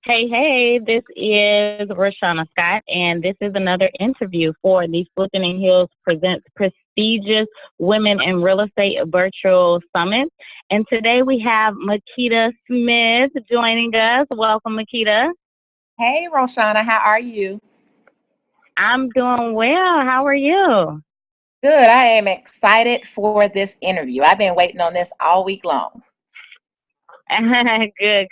Hey, this is Rashauna Scott, and this is another interview for the Flippin and Hills Presents prestigious Women in Real Estate Virtual Summit. And today we have Makeda Smith joining us. Welcome, Makeda. Hey, Rashauna, how are you? I'm doing well. How are you? Good. I am excited for this interview. I've been waiting on this all week long. Good.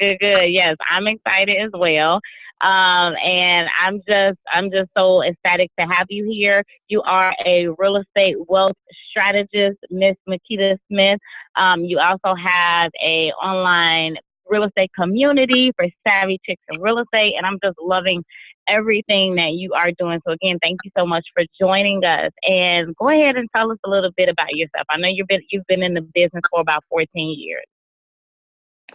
Yes, I'm excited as well. And I'm just so ecstatic to have you here. You are a real estate wealth strategist, Miss Makeda Smith. You also have a online real estate community for savvy chicks in real estate, and I'm just loving everything that you are doing. So again, thank you so much for joining us. And go ahead and tell us a little bit about yourself. I know you've been in the business for about 14 years.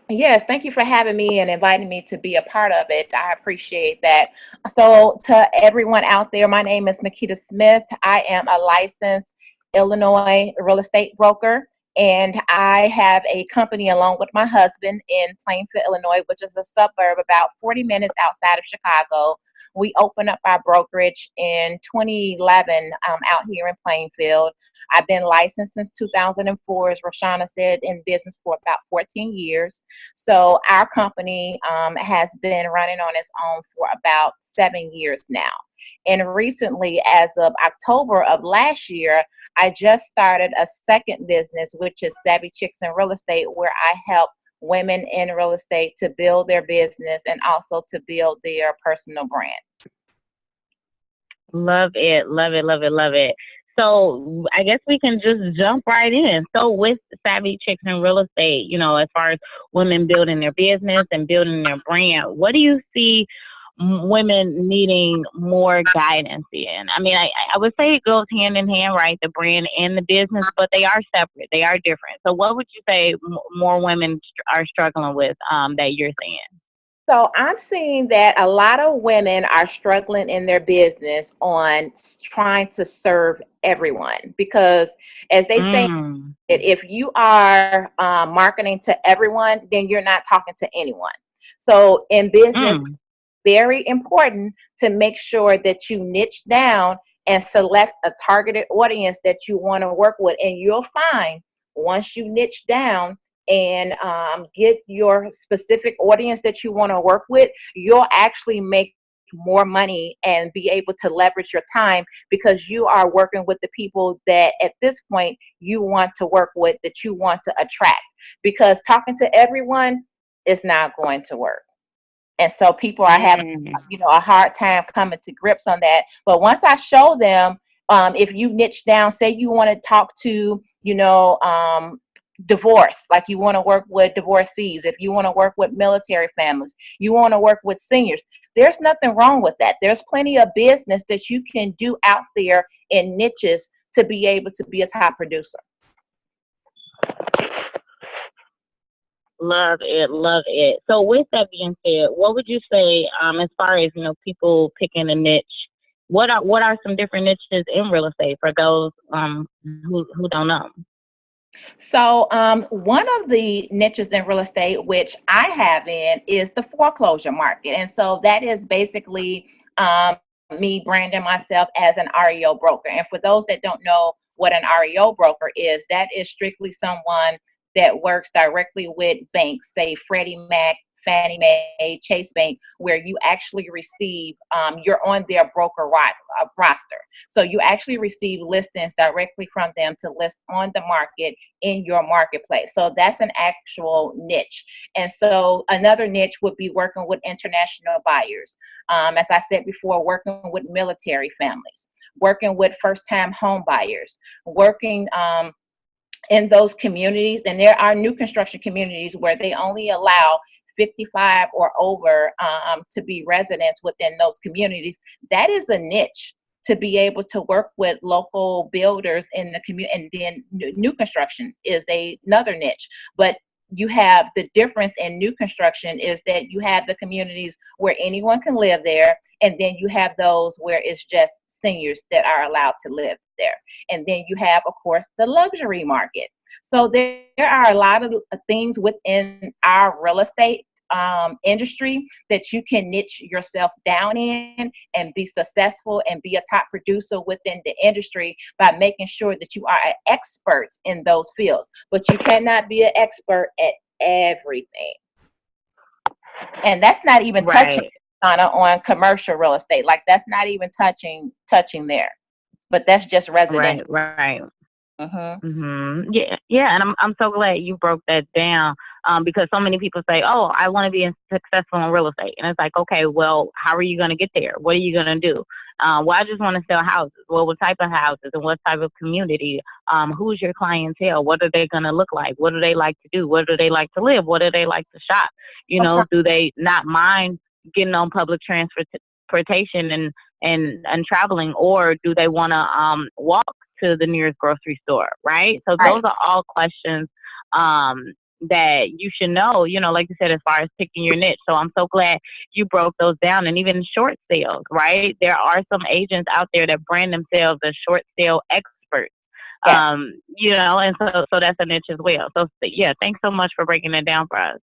Yes, thank you for having me and inviting me to be a part of it. I appreciate that. So, to everyone out there, my name is Makeda Smith. I am a licensed Illinois real estate broker, and I have a company along with my husband in Plainfield, Illinois, which is a suburb about 40 minutes outside of Chicago. We opened up our brokerage in 2011 out here in Plainfield. I've been licensed since 2004, as Rashauna said, in business for about 14 years. So our company has been running on its own for about 7 years now. And recently, as of October of last year, I just started a second business, which is Savvy Chicks in Real Estate, where I help women in real estate to build their business and also to build their personal brand. Love it. So I guess we can just jump right in. So with Savvy Chicks in Real Estate, as far as women building their business and building their brand, what do you see women needing more guidance in? I mean, I would say it goes hand in hand, right? The brand and the business, but they are separate. They are different. So what would you say more women are struggling with that you're seeing? So I'm seeing that a lot of women are struggling in their business on trying to serve everyone because, as they say, Mm, if you are marketing to everyone, then you're not talking to anyone. So in business, mm, very important to make sure that you niche down and select a targeted audience that you want to work with. And you'll find once you niche down and get your specific audience that you want to work with, you'll actually make more money and be able to leverage your time because you are working with the people that at this point you want to work with, that you want to attract. Because talking to everyone is not going to work. And so people are having, mm, a hard time coming to grips on that. But once I show them, if you niche down, say you want to talk to, divorce, like you want to work with divorcees, if you want to work with military families, you want to work with seniors, there's nothing wrong with that. There's plenty of business that you can do out there in niches to be able to be a top producer. Love it. So with that being said, what would you say, as far as, people picking a niche, what are some different niches in real estate for those who don't know? So, one of the niches in real estate, which I have in, is the foreclosure market. And so that is basically me branding myself as an REO broker. And for those that don't know what an REO broker is, that is strictly someone that works directly with banks, say Freddie Mac, Fannie Mae, Chase Bank, where you actually receive, you're on their broker roster. So you actually receive listings directly from them to list on the market in your marketplace. So that's an actual niche. And so another niche would be working with international buyers. As I said before, working with military families, working with first-time home buyers, working in those communities. And there are new construction communities where they only allow 55 or over to be residents within those communities. That is a niche to be able to work with local builders in the community. And then new construction is another niche. But you have the difference in new construction is that you have the communities where anyone can live there, and then you have those where it's just seniors that are allowed to live there. And then you have, of course, the luxury market. So there are a lot of things within our real estate industry that you can niche yourself down in and be successful and be a top producer within the industry by making sure that you are an expert in those fields. But you cannot be an expert at everything. And that's not even touching Right. on commercial real estate. Like that's not even touching there. But that's just Right. residential. Right. Mm-hmm. Yeah, yeah, and I'm so glad you broke that down. Because so many people say, "Oh, I want to be successful in real estate," and it's like, okay, well, how are you going to get there? What are you going to do? Well, I just want to sell houses. Well, what type of houses and what type of community? Who's your clientele? What are they going to look like? What do they like to do? What do they like to live? What do they like to shop? Do they not mind getting on public transportation and traveling, or do they want to walk to the nearest grocery store, right? So Right. those are all questions that you should know, like you said, as far as picking your niche. So I'm so glad you broke those down. And even short sales, right? There are some agents out there that brand themselves as short sale experts. Yes. And so that's a niche as well. So yeah, thanks so much for breaking it down for us.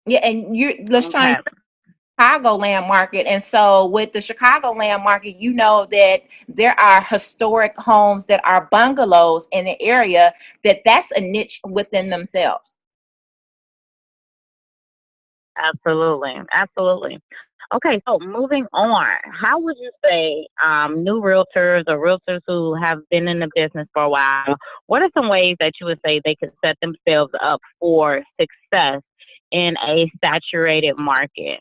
Yeah, and let's try Okay. and Chicagoland market. And so with the Chicagoland market, you know that there are historic homes that are bungalows in the area that's a niche within themselves. Absolutely. Absolutely. Okay, so moving on, how would you say new realtors or realtors who have been in the business for a while, what are some ways that you would say they could set themselves up for success in a saturated market?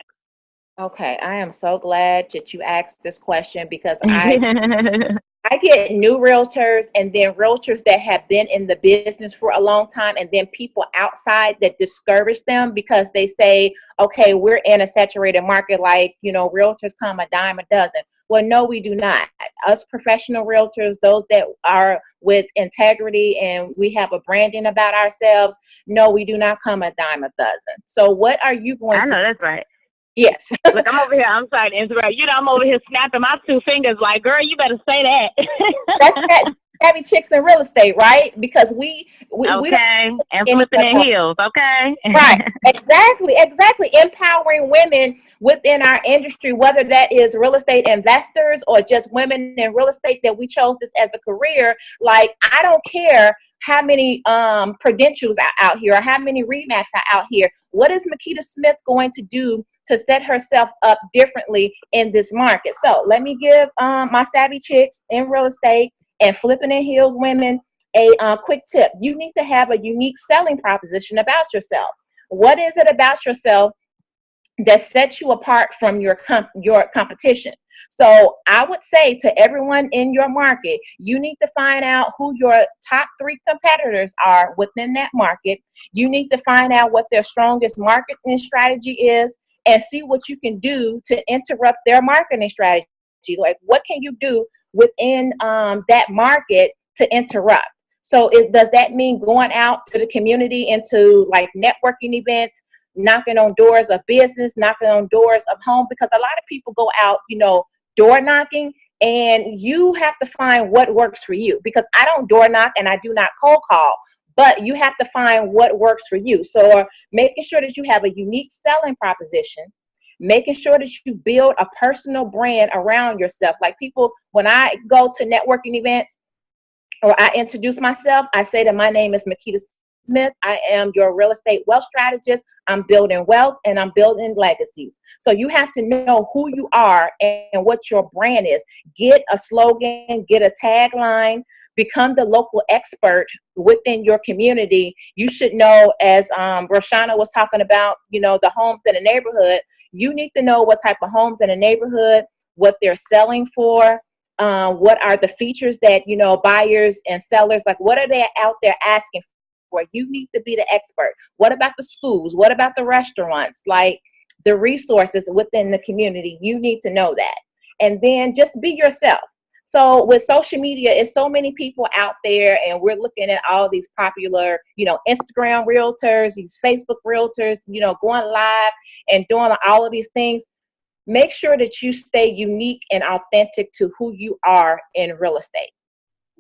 Okay, I am so glad that you asked this question because I get new realtors and then realtors that have been in the business for a long time, and then people outside that discourage them because they say, okay, we're in a saturated market, like, realtors come a dime a dozen. Well, no, we do not. Us professional realtors, those that are with integrity and we have a branding about ourselves, no, we do not come a dime a dozen. So what are you going I to? know that's right. Yes. Look, I'm over here. I'm sorry to interrupt. I'm over here snapping my two fingers like, girl, you better say That's that. that savvy chicks in real estate, right? Because we don't Okay. And anyone flipping in else. heels. Okay. Right. Exactly. Empowering women within our industry, whether that is real estate investors or just women in real estate that we chose this as a career. Like, I don't care how many credentials are out here or how many REMAX are out here. What is Makeda Smith going to do to set herself up differently in this market? So let me give my savvy chicks in real estate and flipping in heels women a quick tip. You need to have a unique selling proposition about yourself. What is it about yourself that sets you apart from your competition? So I would say to everyone in your market, you need to find out who your top 3 competitors are within that market. You need to find out what their strongest marketing strategy is and see what you can do to interrupt their marketing strategy. Like, what can you do within that market to interrupt? So does that mean going out to the community into like networking events, knocking on doors of business, knocking on doors of home? Because a lot of people go out, door knocking, and you have to find what works for you. Because I don't door knock and I do not cold call, but you have to find what works for you. So making sure that you have a unique selling proposition, making sure that you build a personal brand around yourself. Like, people, when I go to networking events, or I introduce myself, I say that my name is Makeda Smith. I am your real estate wealth strategist. I'm building wealth and I'm building legacies. So you have to know who you are and what your brand is. Get a slogan, get a tagline, become the local expert within your community. You should know, as Rashauna was talking about, the homes in the neighborhood. You need to know what type of homes in the neighborhood, what they're selling for. What are the features that, buyers and sellers, like, what are they out there asking for? You need to be the expert. What about the schools? What about the restaurants? Like, the resources within the community, you need to know that. And then just be yourself. So with social media, it's so many people out there, and we're looking at all these popular, Instagram realtors, these Facebook realtors, going live and doing all of these things. Make sure that you stay unique and authentic to who you are in real estate.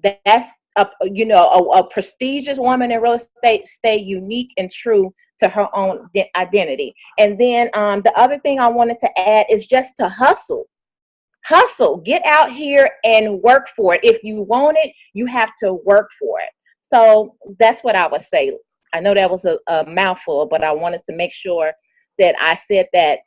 That's a prestigious woman in real estate. Stay unique and true to her own identity. And then the other thing I wanted to add is just to hustle. Hustle, get out here and work for it. If you want it, you have to work for it. So that's what I would say. I know that was a mouthful, but I wanted to make sure that I said that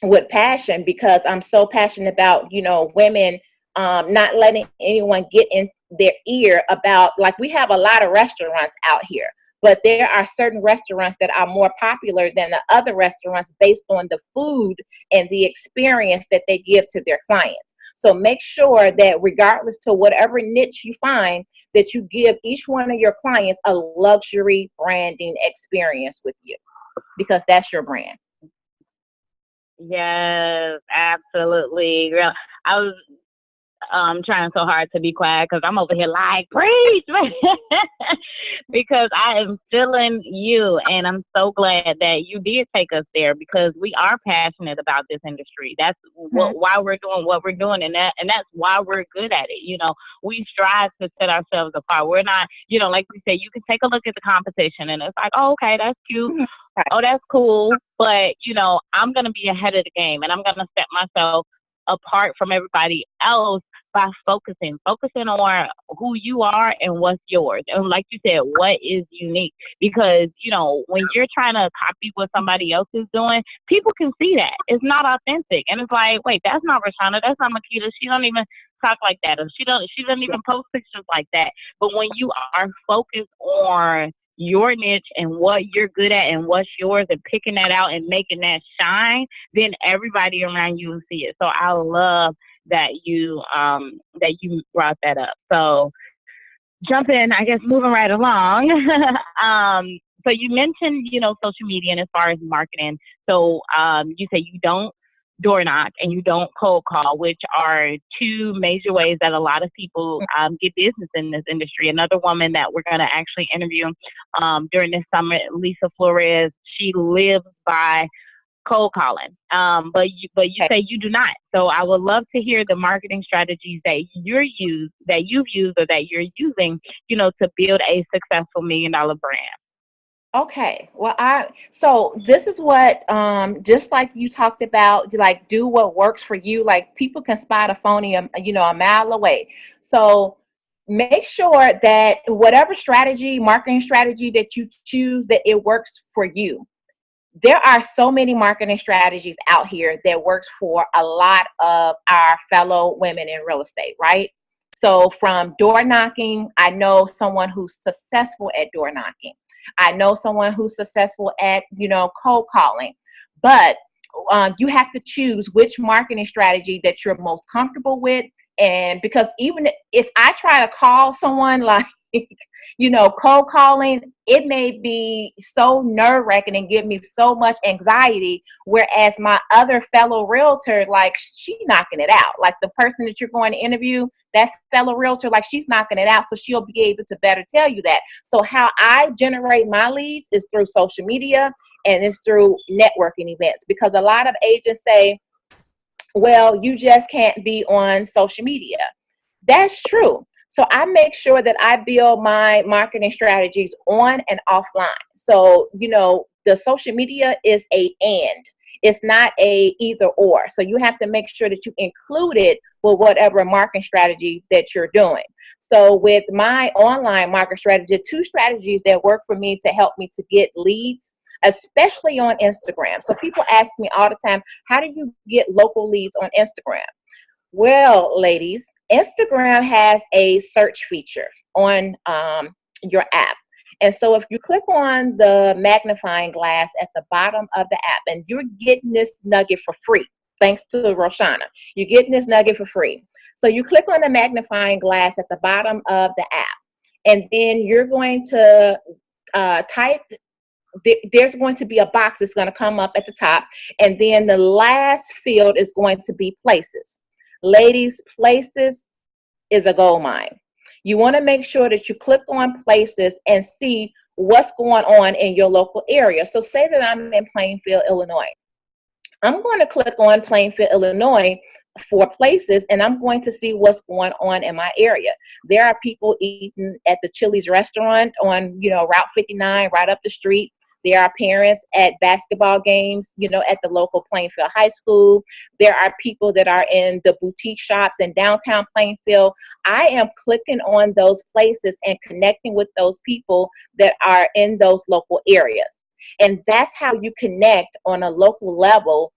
with passion, because I'm so passionate about, women not letting anyone get in their ear about, like, we have a lot of restaurants out here, but there are certain restaurants that are more popular than the other restaurants based on the food and the experience that they give to their clients. So make sure that regardless to whatever niche you find, that you give each one of your clients a luxury branding experience with you, because that's your brand. Yes, absolutely. I was trying so hard to be quiet because I'm over here like, preach, because I am feeling you, and I'm so glad that you did take us there, because we are passionate about this industry. That's why we're doing what we're doing, and that's why we're good at it. We strive to set ourselves apart. We're not, like we say, you can take a look at the competition, and it's like, oh, okay, that's cute. Right. Oh, that's cool. But, I'm going to be ahead of the game, and I'm going to set myself apart from everybody else by focusing on who you are and what's yours. And like you said, what is unique? Because, when you're trying to copy what somebody else is doing, people can see that. It's not authentic. And it's like, wait, that's not Rashauna. That's not Makeda. She don't even talk like that. Or she doesn't even post pictures like that. But when you are focused on your niche and what you're good at and what's yours, and picking that out and making that shine, then everybody around you will see it. So I love that you brought that up. So moving right along. So you mentioned, social media and as far as marketing. So you say you don't door knock and you don't cold call, which are two major ways that a lot of people get business in this industry. Another woman that we're going to actually interview during this summer, Lisa Flores, she lives by cold calling. But you say you do not. So I would love to hear the marketing strategies that you've used or that you're using, to build a successful $1 million brand. Okay. Well, so this is what, just like you talked about, like, do what works for you. Like, people can spot a phony, a mile away. So make sure that whatever marketing strategy that you choose, that it works for you. There are so many marketing strategies out here that works for a lot of our fellow women in real estate, right? So from door knocking, I know someone who's successful at door knocking. I know someone who's successful at, cold calling. But you have to choose which marketing strategy that you're most comfortable with. And because even if I try to call someone, like, cold calling, it may be so nerve-wracking and give me so much anxiety, whereas my other fellow realtor, like, she's knocking it out. Like, the person that you're going to interview, that fellow realtor, like, she's knocking it out, so she'll be able to better tell you that. So how I generate my leads is through social media, and it's through networking events, because a lot of agents say, well, you just can't be on social media. That's true. So I make sure that I build my marketing strategies on and offline. So, the social media is it's not a either or. So you have to make sure that you include it with whatever marketing strategy that you're doing. So with my online marketing strategy, 2 strategies that work for me to help me to get leads, especially on Instagram. So people ask me all the time, how do you get local leads on Instagram? Well, ladies, Instagram has a search feature on your app. And so if you click on the magnifying glass at the bottom of the app, and you're getting this nugget for free, thanks to Rashauna, you're getting this nugget for free. So you click on the magnifying glass at the bottom of the app, and then you're going to type. There's going to be a box that's going to come up at the top, and then the last field is going to be places. Ladies, places is a gold mine. You want to make sure that you click on places and see what's going on in your local area. So say that I'm in Plainfield, Illinois. I'm going to click on Plainfield, Illinois for places, and I'm going to see what's going on in my area. There are people eating at the Chili's restaurant on, Route 59, right up the street. There are parents at basketball games, you know, at the local Plainfield High School. There are people that are in the boutique shops in downtown Plainfield. I am clicking on those places and connecting with those people that are in those local areas. And that's how you connect on a local level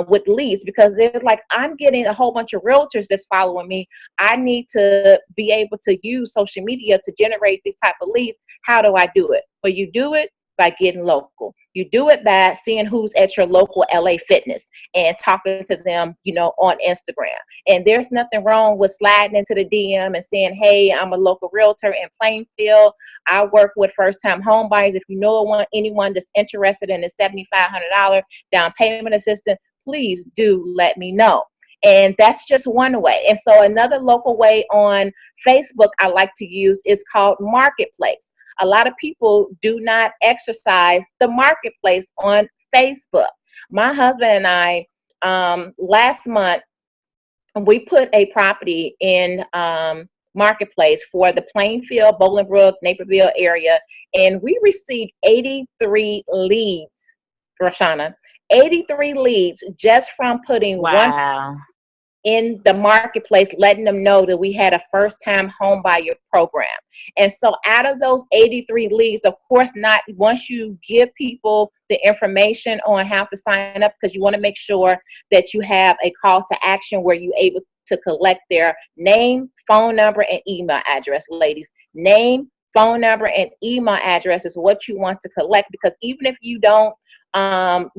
with leads, because they're like, I'm getting a whole bunch of realtors that's following me. I need to be able to use social media to generate these type of leads. How do I do it? Well, you do it by getting local. You do it by seeing who's at your local LA Fitness and talking to them, you know, on Instagram. And there's nothing wrong with sliding into the DM and saying, hey, I'm a local realtor in Plainfield. I work with first-time home buyers. If you know anyone that's interested in a $7,500 down payment assistance, please do let me know. And that's just one way. And so another local way on Facebook I like to use is called Marketplace. A lot of people do not exercise the marketplace on Facebook. My husband and I, last month, we put a property in marketplace for the Plainfield, Bolingbrook, Naperville area, and we received 83 leads, Rashauna. 83 leads just from putting one in the marketplace, letting them know that we had a first-time home buyer program. And so out of those 83 leads, of course, not once you give people the information on how to sign up, because you want to make sure that you have a call to action where you're able to collect their name, phone number, and email address, ladies. Name, phone number, and email address is what you want to collect, because even if you don't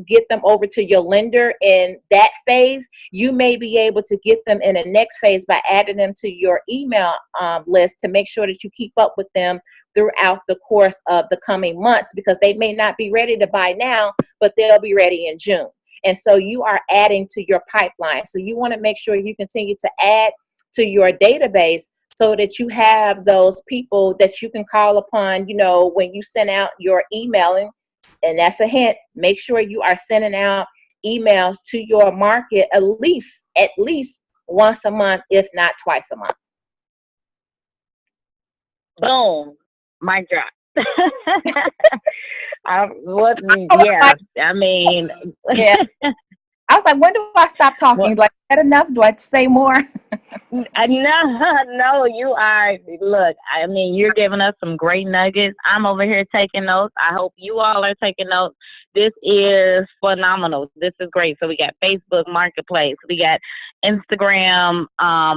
get them over to your lender in that phase, you may be able to get them in the next phase by adding them to your email list to make sure that you keep up with them throughout the course of the coming months, because they may not be ready to buy now, but they'll be ready in June. And so you are adding to your pipeline. So you want to make sure you continue to add to your database so that you have those people that you can call upon, you know, when you send out your emailing. And that's a hint. Make sure you are sending out emails to your market at least once a month, if not twice a month. Boom. Mic drop. I mean, yeah. I was like, when do I stop talking? Like, is that enough? Do I say more? No, you are. Look, I mean, you're giving us some great nuggets. I'm over here taking notes. I hope you all are taking notes. This is phenomenal. This is great. So we got Facebook Marketplace. We got Instagram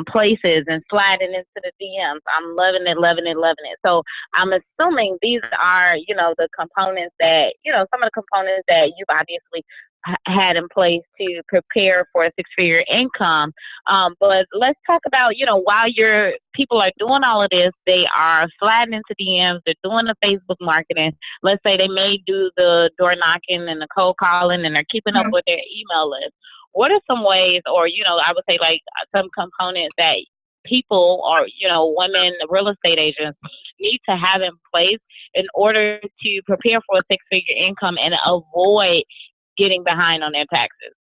places and sliding into the DMs. I'm loving it, loving it, loving it. So I'm assuming these are, you know, the components that, you know, some of the components that you've obviously had in place to prepare for a six-figure income. But let's talk about, you know, while your people are doing all of this, they are sliding into DMs, they're doing the Facebook marketing. Let's say they may do the door knocking and the cold calling and they're keeping up with their email list. What are some ways, or, you know, I would say like some components that people or, you know, women, real estate agents need to have in place in order to prepare for a six-figure income and avoid getting behind on their taxes?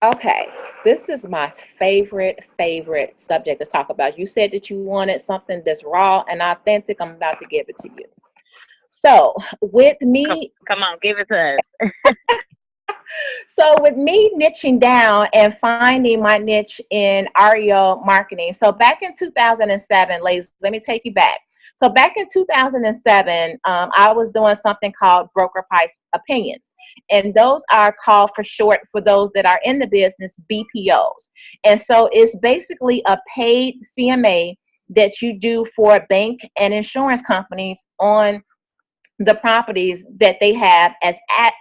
Okay, this is my favorite subject to talk about. You said that you wanted something that's raw and authentic. I'm about to give it to you. So with me, come on, give it to us. So with me niching down and finding my niche in REO marketing. So back in 2007, ladies, let me take you back. So back in 2007, I was doing something called broker price opinions. And those are called for short, for those that are in the business, BPOs. And so it's basically a paid CMA that you do for bank and insurance companies on the properties that they have as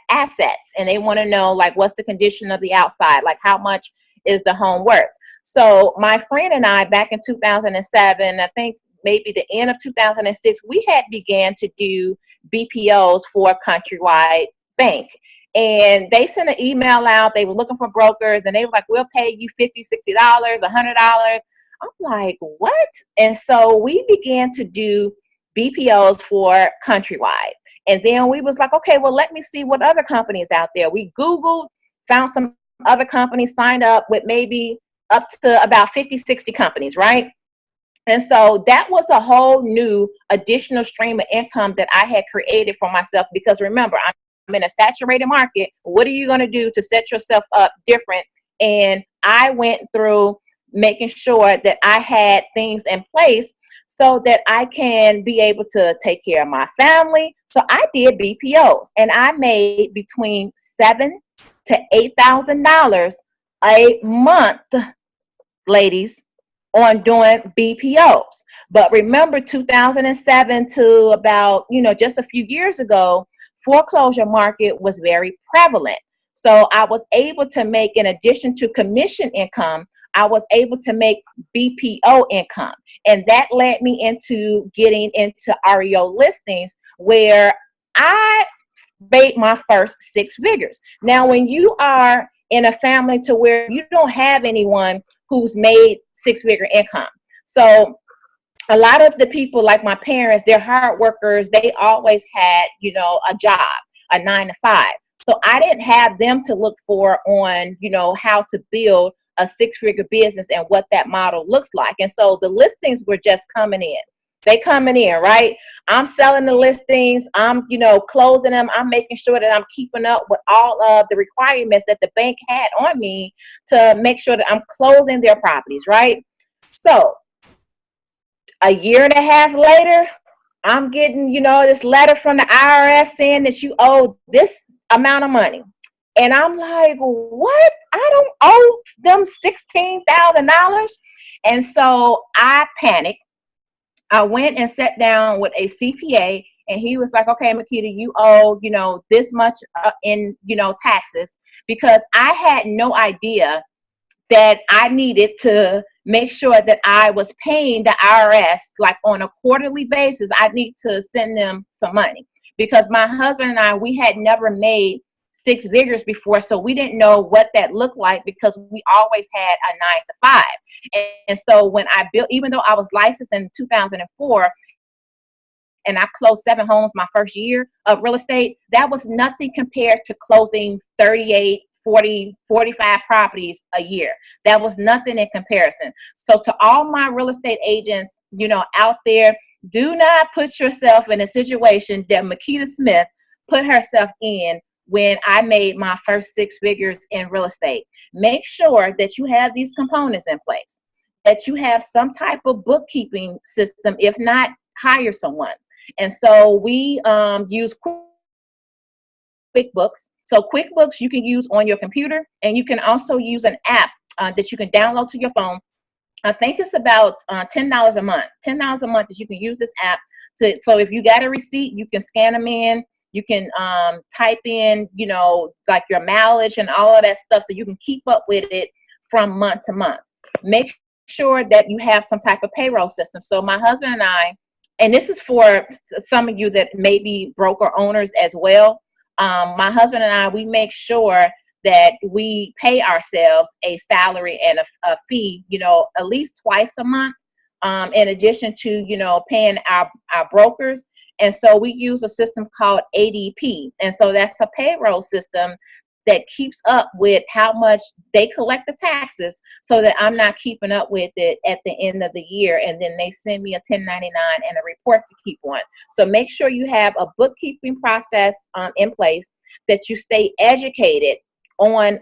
assets. And they want to know, like, what's the condition of the outside? Like, how much is the home worth? So my friend and I, back in 2007, I think maybe the end of 2006, we had began to do BPOs for Countrywide Bank. And they sent an email out. They were looking for brokers, and they were like, we'll pay you $50, $60, $100. I'm like, what? And so we began to do BPOs for Countrywide. And then we was like, okay, well, let me see what other companies out there. We Googled, found some other companies, signed up with maybe up to about 50, 60 companies, right? And so that was a whole new additional stream of income that I had created for myself, because remember, I'm in a saturated market. What are you going to do to set yourself up different? And I went through making sure that I had things in place so that I can be able to take care of my family. So I did BPOs, and I made between $7,000 to $8,000 a month, ladies, on doing BPOs. But remember, 2007 to about, just a few years ago, foreclosure market was very prevalent. So I was able to make, in addition to commission income, I was able to make BPO income. And that led me into getting into REO listings, where I made my first six figures. Now, when you are in a family to where you don't have anyone who's made six-figure income, so a lot of the people, like my parents, they're hard workers. They always had, a job, a 9 to 5. So I didn't have them to look for on, how to build a six-figure business and what that model looks like. And so the listings were just coming in. They coming in, right? I'm selling the listings. I'm, closing them. I'm making sure that I'm keeping up with all of the requirements that the bank had on me to make sure that I'm closing their properties, right? So a year and a half later, I'm getting, this letter from the IRS saying that you owe this amount of money. And I'm like, what? I don't owe them $16,000. And so I panicked. I went and sat down with a CPA, and he was like, okay, Makeda, you owe, this much in, taxes, because I had no idea that I needed to make sure that I was paying the IRS like on a quarterly basis. I need to send them some money, because my husband and I, we had never made six figures before. So we didn't know what that looked like, because we always had a 9 to 5. And so when I built, even though I was licensed in 2004 and I closed 7 homes my first year of real estate, that was nothing compared to closing 38, 40, 45 properties a year. That was nothing in comparison. So to all my real estate agents, out there, do not put yourself in a situation that Makeda Smith put herself in when I made my first six figures in real estate. Make sure that you have these components in place, that you have some type of bookkeeping system. If not, hire someone. And so we use QuickBooks. So QuickBooks you can use on your computer, and you can also use an app that you can download to your phone. I think it's about $10 a month. $10 a month that you can use this app to. So if you got a receipt, you can scan them in. You can type in, like your mileage and all of that stuff, so you can keep up with it from month to month. Make sure that you have some type of payroll system. So my husband and I, and this is for some of you that may be broker owners as well. My husband and I, we make sure that we pay ourselves a salary and a fee, at least twice a month, in addition to, paying our brokers. And so we use a system called ADP. And so that's a payroll system that keeps up with how much they collect the taxes, so that I'm not keeping up with it at the end of the year. And then they send me a 1099 and a report to keep on. So make sure you have a bookkeeping process in place, that you stay educated on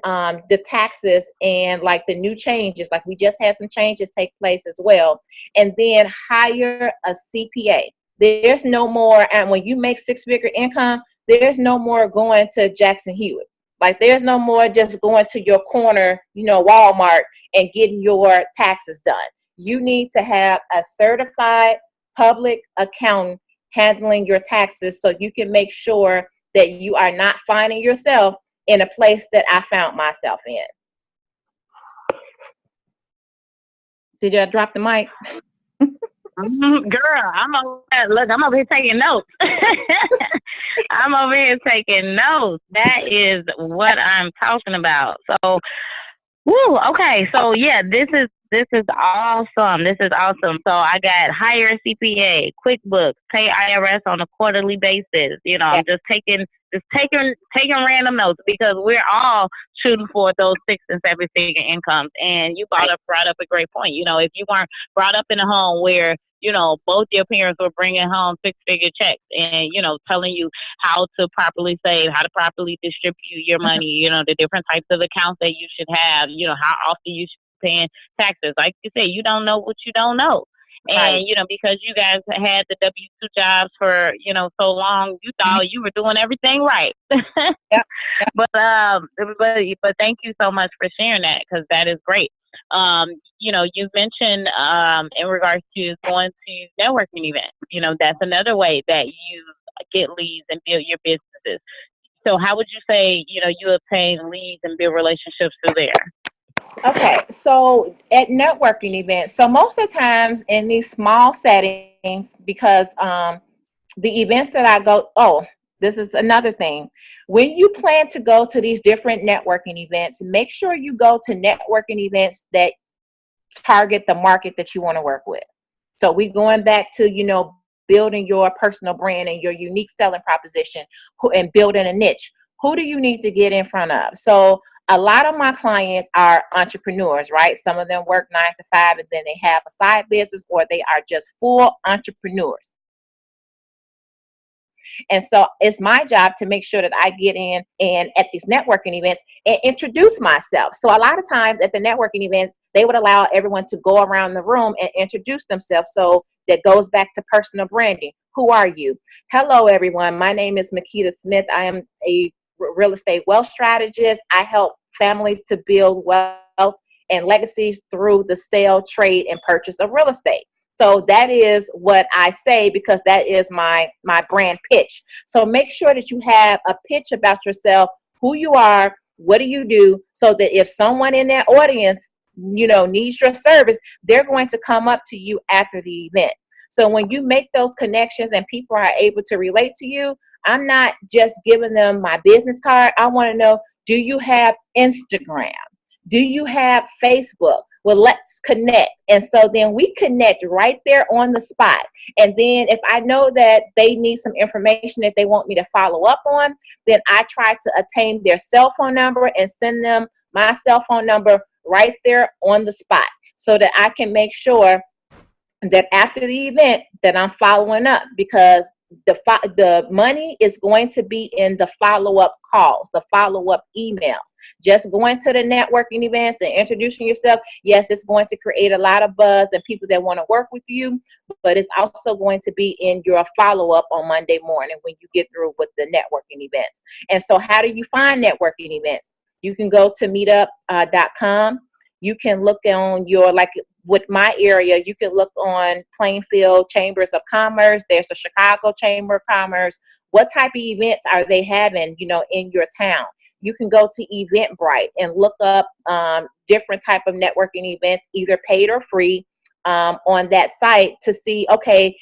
the taxes and like the new changes. Like we just had some changes take place as well. And then hire a CPA. There's no more, and when you make six-figure income, there's no more going to Jackson Hewitt. Like there's no more just going to your corner, Walmart, and getting your taxes done. You need to have a certified public accountant handling your taxes, so you can make sure that you are not finding yourself in a place that I found myself in. Did you drop the mic? Girl, I'm over here taking notes. I'm over here taking notes. That is what I'm talking about. So, okay. So yeah, this is This is awesome. This is awesome. So I got hire CPA, QuickBooks, pay IRS on a quarterly basis. You know, Yeah, I'm just taking random notes because we're all shooting for those 6 and 7 figure incomes. And you right. brought up a great point. You know, if you weren't brought up in a home where both your parents were bringing home 6 figure checks and telling you how to properly save, how to properly distribute your money, the different types of accounts that you should have, how often you should be paying taxes. Like you say, you don't know what you don't know. Right. And, because you guys had the W-2 jobs for, so long, you Mhm. thought you were doing everything right. Yep. Yep. but thank you so much for sharing that because that is great. You mentioned in regards to going to networking events. That's another way that you get leads and build your businesses. So how would you say, you obtain leads and build relationships through there? Okay, so at networking events, so most of the times in these small settings, because the events that I go, oh, this is another thing. When you plan to go to these different networking events, make sure you go to networking events that target the market that you want to work with. So we going back to, building your personal brand and your unique selling proposition and building a niche. Who do you need to get in front of? So a lot of my clients are entrepreneurs, right? Some of them work 9 to 5 and then they have a side business, or they are just full entrepreneurs. And so it's my job to make sure that I get in and at these networking events and introduce myself. So a lot of times at the networking events, they would allow everyone to go around the room and introduce themselves. So that goes back to personal branding. Who are you? Hello, everyone. My name is Makeda Smith. I am a real estate wealth strategist. I help families to build wealth and legacies through the sale, trade, and purchase of real estate. So that is what I say because that is my brand pitch. So make sure that you have a pitch about yourself, who you are, what do you do, so that if someone in that audience, needs your service, they're going to come up to you after the event. So when you make those connections and people are able to relate to you, I'm not just giving them my business card. I want to know, do you have Instagram? Do you have Facebook? Well, let's connect. And so then we connect right there on the spot. And then if I know that they need some information that they want me to follow up on, then I try to attain their cell phone number and send them my cell phone number right there on the spot so that I can make sure that after the event that I'm following up, because the money is going to be in the follow-up calls, the follow-up emails. Just going to the networking events and introducing yourself, yes, it's going to create a lot of buzz and people that want to work with you, but it's also going to be in your follow-up on Monday morning when you get through with the networking events. And so how do you find networking events? You can go to meetup.com. You can look on your, like with my area, you can look on Plainfield Chambers of Commerce. There's a Chicago Chamber of Commerce. What type of events are they having, in your town? You can go to Eventbrite and look up different type of networking events, either paid or free, on that site to see, okay,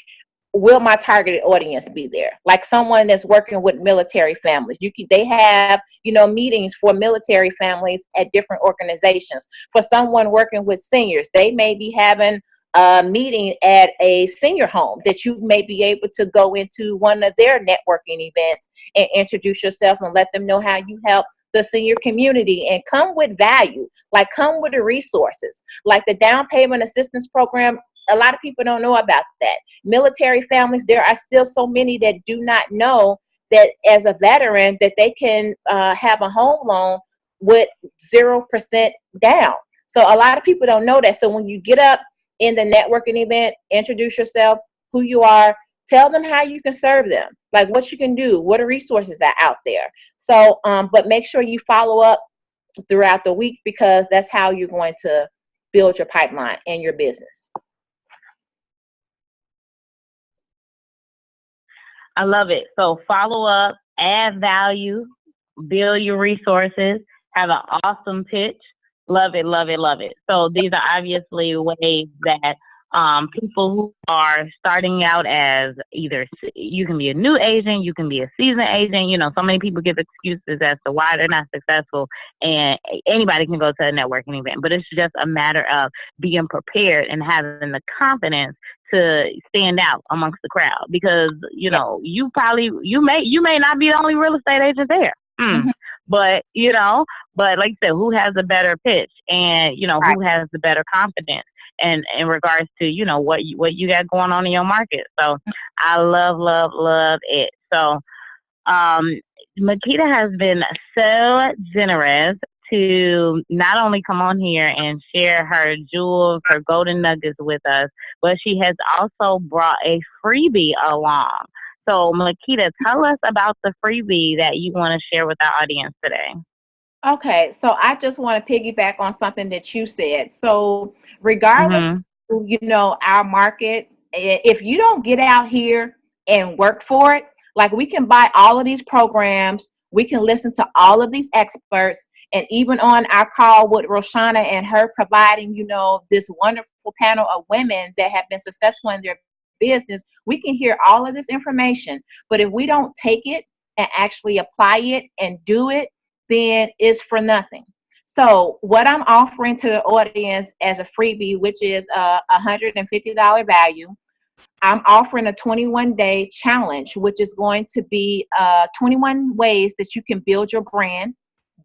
will my targeted audience be there? Like someone that's working with military families. They have, meetings for military families at different organizations. For someone working with seniors, they may be having a meeting at a senior home that you may be able to go into one of their networking events and introduce yourself and let them know how you help the senior community and come with value, like come with the resources, like the down payment assistance program. A lot of people don't know about that. Military families, there are still so many that do not know that as a veteran that they can have a home loan with 0% down. So a lot of people don't know that. So when you get up in the networking event, introduce yourself, who you are, tell them how you can serve them, like what you can do, what are resources are out there. So, but make sure you follow up throughout the week because that's how you're going to build your pipeline and your business. I love it. So follow up, add value, build your resources, have an awesome pitch. Love it, love it, love it. So these are obviously ways that people who are starting out as either you can be a new agent, you can be a seasoned agent. You know, so many people give excuses as to why they're not successful, and anybody can go to a networking event, but it's just a matter of being prepared and having the confidence to stand out amongst the crowd because you Yeah. know you may not be the only real estate agent there. Hmm. But but like I said, who has a better pitch, and Right. who has the better confidence, and in regards to what you got going on in your market. So I love it. So um, Makeda has been so generous to not only come on here and share her jewels, her golden nuggets with us, but she has also brought a freebie along. So, Makeda, tell us about the freebie that you want to share with our audience today. Okay, so I just want to piggyback on something that you said. So, regardless, Mm-hmm. our market, if you don't get out here and work for it, like we can buy all of these programs, we can listen to all of these experts, and even on our call with Rashauna and her providing, this wonderful panel of women that have been successful in their business, we can hear all of this information. But if we don't take it and actually apply it and do it, then it's for nothing. So what I'm offering to the audience as a freebie, which is a $150 value, I'm offering a 21-day challenge, which is going to be 21 ways that you can build your brand,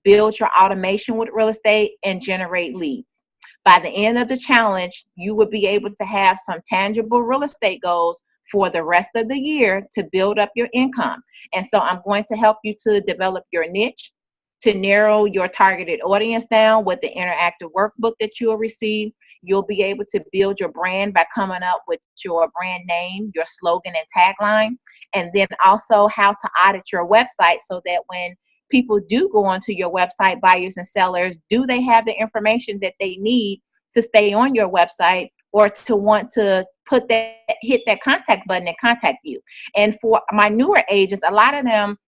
build your automation with real estate, and generate leads. By the end of the challenge, you will be able to have some tangible real estate goals for the rest of the year to build up your income. And so I'm going to help you to develop your niche, to narrow your targeted audience down with the interactive workbook that you will receive. You'll be able to build your brand by coming up with your brand name, your slogan, and tagline, and then also how to audit your website so that when people do go onto your website, buyers and sellers, do they have the information that they need to stay on your website or to want to hit that contact button and contact you. And for my newer agents, a lot of them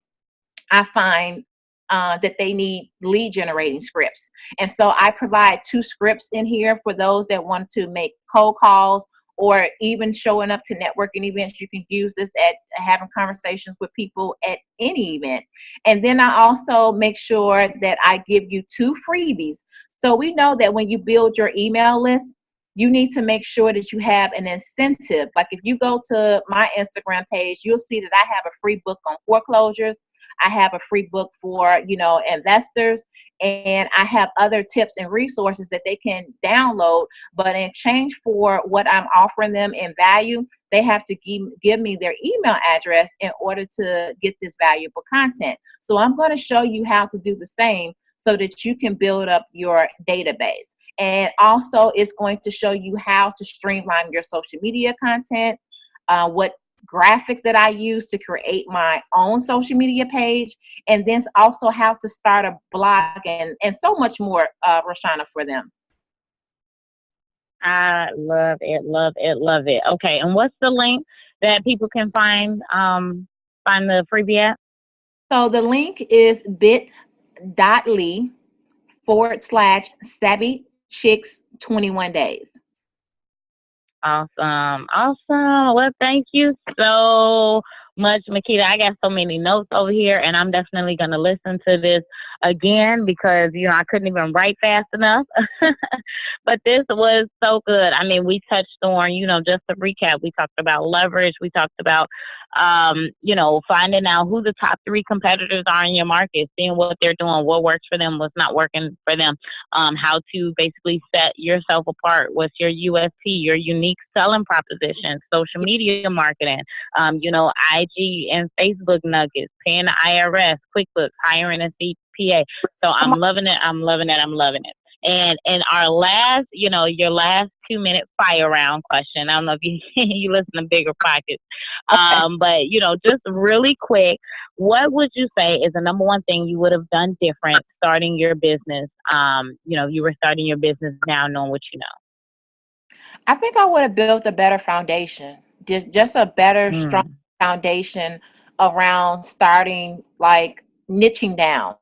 I find that they need lead generating scripts. And so I provide 2 scripts in here for those that want to make cold calls or even showing up to networking events. You can use this at having conversations with people at any event. And then I also make sure that I give you 2 freebies. So we know that when you build your email list, you need to make sure that you have an incentive. Like if you go to my Instagram page, you'll see that I have a free book on foreclosures. I have a free book for, investors, and I have other tips and resources that they can download. But in exchange for what I'm offering them in value, they have to give me their email address in order to get this valuable content. So I'm going to show you how to do the same so that you can build up your database. And also, it's going to show you how to streamline your social media content, what graphics that I use to create my own social media page, and then also how to start a blog and so much more, Rashauna, for them. I love it. Okay, and what's the link that people can find the freebie at? So the link is bit.ly /savvy chicks 21 days. Awesome. Well, thank you so much, Makeda. I got so many notes over here, and I'm definitely going to listen to this again because, I couldn't even write fast enough. But this was so good. I mean, we touched on, just to recap, we talked about leverage. We talked about, finding out who the top 3 competitors are in your market, seeing what they're doing, what works for them, what's not working for them, how to basically set yourself apart, what's your USP, your unique selling proposition, social media marketing, IG and Facebook nuggets, paying the IRS, QuickBooks, hiring a CPA. So I'm loving it. I'm loving it. And our last, your last 2-minute fire round question. I don't know if you you listen to Bigger Pockets, but just really quick, what would you say is the number one thing you would have done different starting your business? You were starting your business now, knowing what you I think I would have built a better foundation, just a better, strong know. foundation around starting, like niching down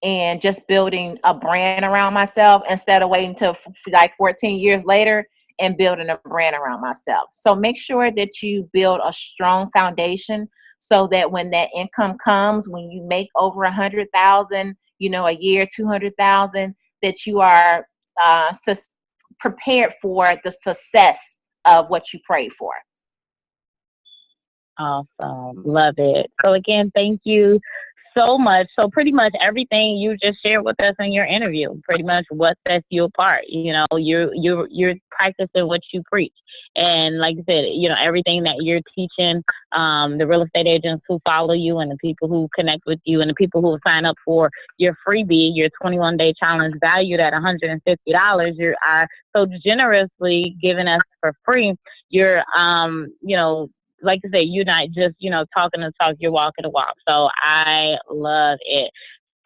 and just building a brand around myself instead of waiting until like 14 years later and building a brand around myself. So make sure that you build a strong foundation so that when that income comes, when you make over 100,000, a year, 200,000, that you are prepared for the success of what you prayed for. Awesome. Love it. So again, thank you so much. So pretty much everything you just shared with us in your interview, pretty much what sets you apart. You're practicing what you preach. And like I said, everything that you're teaching, the real estate agents who follow you and the people who connect with you and the people who sign up for your freebie, your 21-day challenge valued at $150, you are so generously giving us for free. You're, like I said, you're not just, talking the talk, you're walking the walk. So I love it.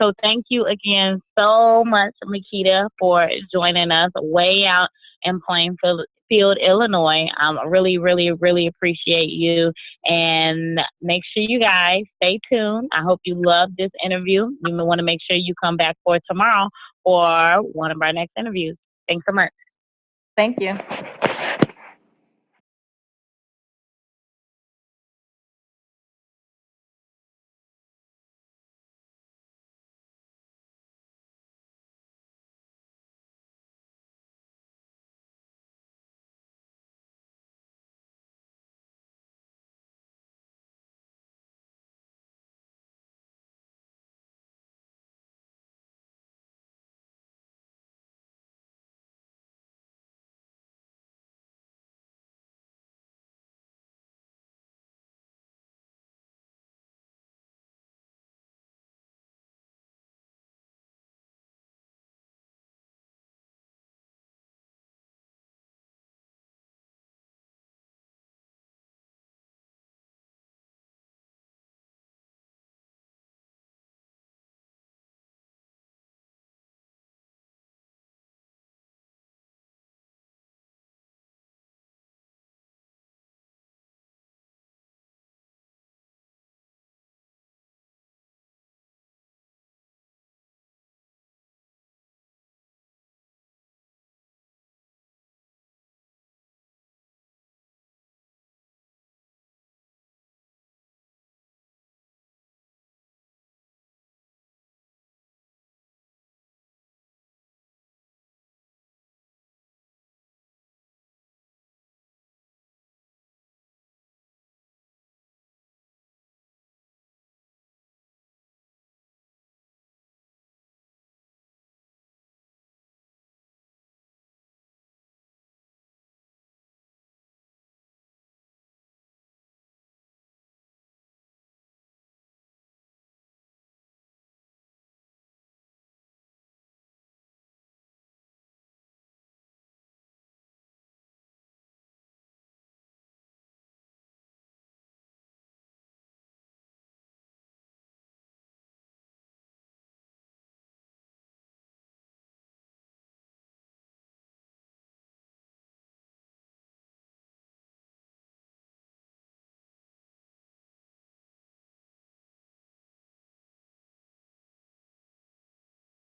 So thank you again so much, Makeda, for joining us way out in Plainfield, Illinois. Really, really, really appreciate you. And make sure you guys stay tuned. I hope you love this interview. You may want to make sure you come back for tomorrow for one of our next interviews. Thanks so much. Thank you.